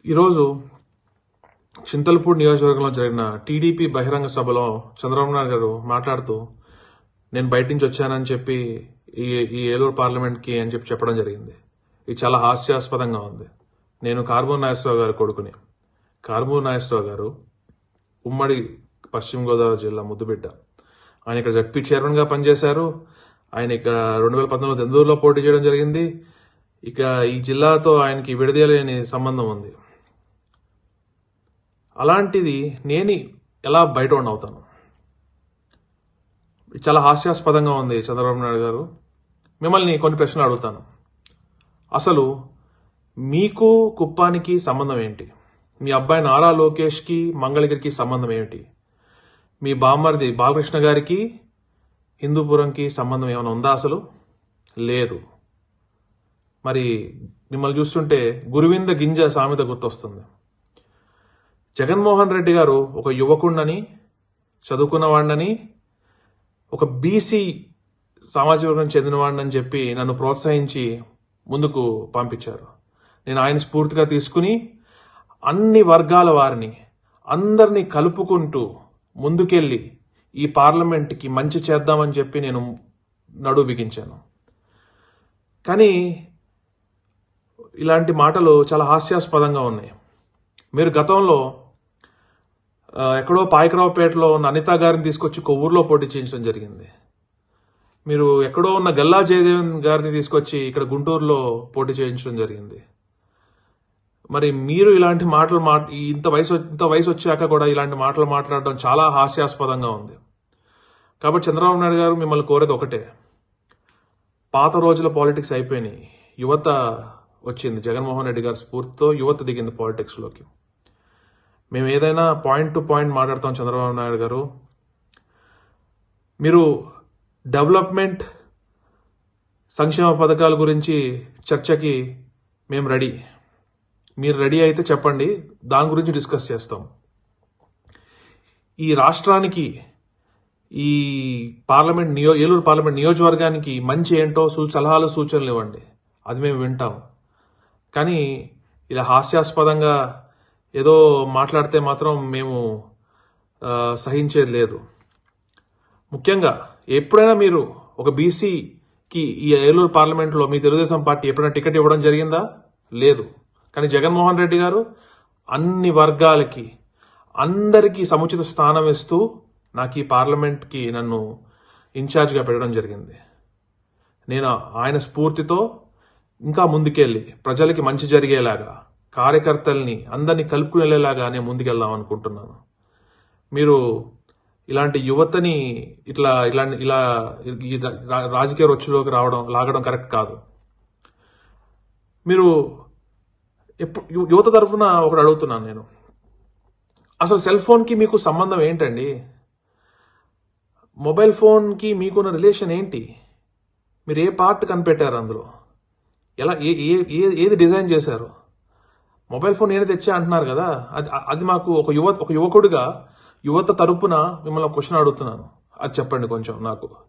ఈరోజు చింతలపూడి నియోజకవర్గంలో జరిగిన టీడీపీ బహిరంగ సభలో చంద్రబాబు నాయుడు గారు మాట్లాడుతూ నేను బయట నుంచి వచ్చానని చెప్పి ఈ ఏలూరు పార్లమెంట్కి అని చెప్పి చెప్పడం జరిగింది. ఇది చాలా హాస్యాస్పదంగా ఉంది. నేను కార్మూర్ నాగేశ్వరరావు గారి కొడుకుని. కార్మూర్ నాగేశ్వరరావు గారు ఉమ్మడి పశ్చిమ గోదావరి జిల్లా ముద్దుబిడ్డ. ఆయన ఇక్కడ జడ్పీ చైర్మన్గా పనిచేశారు. ఆయన ఇక్కడ 2019 దెందూరులో పోటీ చేయడం జరిగింది. ఇక ఈ జిల్లాతో ఆయనకి విడదీయలేని సంబంధం ఉంది. అలాంటిది నేను ఎలా బయట అవుతాను? చాలా హాస్యాస్పదంగా ఉంది. చంద్రబాబు నాయుడు గారు, మిమ్మల్ని కొన్ని ప్రశ్నలు అడుగుతాను. అసలు మీకు కుప్పానికి సంబంధం ఏంటి? మీ అబ్బాయి నారా లోకేష్కి మంగళగిరికి సంబంధం ఏమిటి? మీ బామ్మర్ది బాలకృష్ణ గారికి హిందూపురంకి సంబంధం ఏమైనా ఉందా? అసలు లేదు. మరి మిమ్మల్ని చూస్తుంటే గురువింద గింజ సామెత గుర్తొస్తుంది. జగన్మోహన్ రెడ్డి గారు ఒక యువకుడినని, చదువుకున్నవాడినని, ఒక బీసీ సామాజిక వర్గం చెందినవాడినని చెప్పి నన్ను ప్రోత్సహించి ముందుకు పంపించారు. నేను ఆయన స్ఫూర్తిగా తీసుకుని అన్ని వర్గాల వారిని అందరినీ కలుపుకుంటూ ముందుకెళ్ళి ఈ పార్లమెంట్కి మంచి చేద్దామని చెప్పి నేను నడుం బిగించాను. కానీ ఇలాంటి మాటలు చాలా హాస్యాస్పదంగా ఉన్నాయి. మీరు గతంలో ఎక్కడో పాయకరావుపేటలో ఉన్న అనిత గారిని తీసుకొచ్చి కొవ్వూరులో పోటీ చేయించడం జరిగింది. మీరు ఎక్కడో ఉన్న గల్లా జయదేవన్ గారిని తీసుకొచ్చి ఇక్కడ గుంటూరులో పోటీ చేయించడం జరిగింది. మరి మీరు ఇలాంటి మాటలు ఇంత వయసు వచ్చాక కూడా ఇలాంటి మాటలు మాట్లాడడం చాలా హాస్యాస్పదంగా ఉంది. కాబట్టి చంద్రబాబు నాయుడు గారు మిమ్మల్ని కోరేది ఒకటే, పాత రోజుల పాలిటిక్స్ అయిపోయినాయి. యువత వచ్చింది. జగన్మోహన్ రెడ్డి గారి స్ఫూర్తితో యువత దిగింది పాలిటిక్స్లోకి. మేము ఏదైనా పాయింట్ టు పాయింట్ మాట్లాడతాం. చంద్రబాబు నాయుడు గారు, మీరు డెవలప్మెంట్ సంక్షేమ పథకాల గురించి చర్చకి మేము రెడీ. మీరు రెడీ అయితే చెప్పండి, దాని గురించి డిస్కస్ చేస్తాం. ఈ రాష్ట్రానికి, ఈ ఏలూరు పార్లమెంట్ నియోజకవర్గానికి మంచి ఏంటో సలహాలు సూచనలు ఇవ్వండి, అది మేము వింటాం. కానీ ఇలా హాస్యాస్పదంగా ఏదో మాట్లాడితే మాత్రం మేము సహించేది లేదు. ముఖ్యంగా ఎప్పుడైనా మీరు ఒక బీసీకి ఈ ఏలూరు పార్లమెంట్లో మీ తెలుగుదేశం పార్టీ ఎప్పుడైనా టికెట్ ఇవ్వడం జరిగిందా? లేదు. కానీ జగన్మోహన్ రెడ్డి గారు అన్ని వర్గాలకి, అందరికీ సముచిత స్థానం ఇస్తూ నాకు ఈ పార్లమెంట్కి నన్ను ఇన్ఛార్జ్గా పెట్టడం జరిగింది. నేను ఆయన స్ఫూర్తితో ఇంకా ముందుకెళ్ళి ప్రజలకి మంచి జరిగేలాగా, కార్యకర్తల్ని అందరినీ కలుపుకుని వెళ్ళేలాగా నేను ముందుకెళ్దాం అనుకుంటున్నాను. మీరు ఇలాంటి యువతని ఇలా రాజకీయ రొచ్చులోకి లాగడం కరెక్ట్ కాదు. మీరు యువత తరఫున ఒకటి అడుగుతున్నాను నేను, అసలు సెల్ ఫోన్కి మీకు సంబంధం ఏంటండి? మొబైల్ ఫోన్కి మీకున్న రిలేషన్ ఏంటి? మీరు ఏ పార్ట్ కనిపెట్టారు అందులో? ఎలా ఏది డిజైన్ చేశారు? మొబైల్ ఫోన్ నేనే తెచ్చా అంటున్నారు కదా, అది మాకు ఒక యువకుడిగా యువత తరపున మిమ్మల్ని క్వశ్చన్ అడుగుతున్నాను. అది చెప్పండి కొంచెం నాకు.